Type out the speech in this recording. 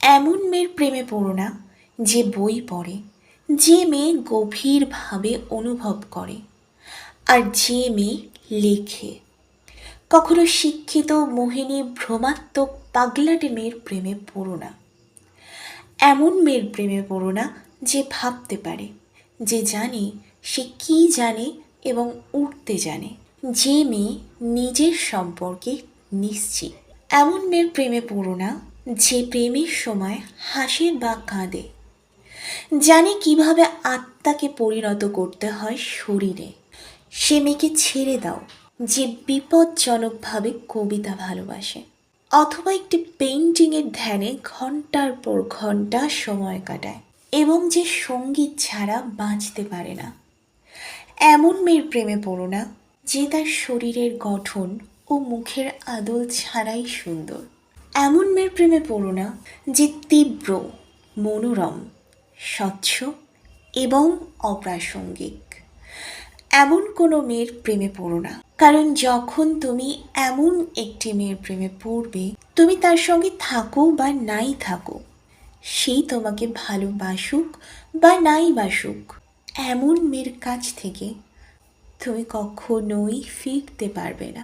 এমন মেয়ের প্রেমে পড়ো না যে বই পড়ে, যে মেয়ে গভীরভাবে অনুভব করে, আর যে মেয়ে লেখে। কখনো শিক্ষিত মোহিনী ভ্রমাত্মক পাগলাটে মেয়ের প্রেমে পড়ো না। এমন মেয়ের প্রেমে পড়ো না যে ভাবতে পারে, যে জানে সে কি জানে এবং উঠতে জানে, যে মেয়ে নিজের সম্পর্কে নিশ্চিত। এমন মেয়ের প্রেমে পড়ো না যে প্রেমের সময় হাসে বা কাঁদে, জানে কিভাবে আত্মাকে পরিণত করতে হয় শরীরে। সে মেয়েকে ছেড়ে দাও যে বিপজ্জনকভাবে কবিতা ভালোবাসে, অথবা একটি পেইন্টিংয়ের ধ্যানে ঘন্টার পর ঘন্টা সময় কাটায় এবং যে সঙ্গীত ছাড়া বাঁচতে পারে না। এমন মেয়ের প্রেমে পড়ো না যে তার শরীরের গঠন ও মুখের আদল ছাড়াই সুন্দর। এমন মেয়ের প্রেমে পড়ো না যে তীব্র, মনোরম, স্বচ্ছ এবং অপ্রাসঙ্গিক। এমন কোনো মেয়ের প্রেমে পড়ো না, কারণ যখন তুমি এমন একটি মেয়ের প্রেমে পড়বে, তুমি তার সঙ্গে থাকো বা নাই থাকো, সেই তোমাকে ভালোবাসুক বা নাই বাসুক, এমন মেয়ের কাছ থেকে তুমি কখনোই ফিরতে পারবে না।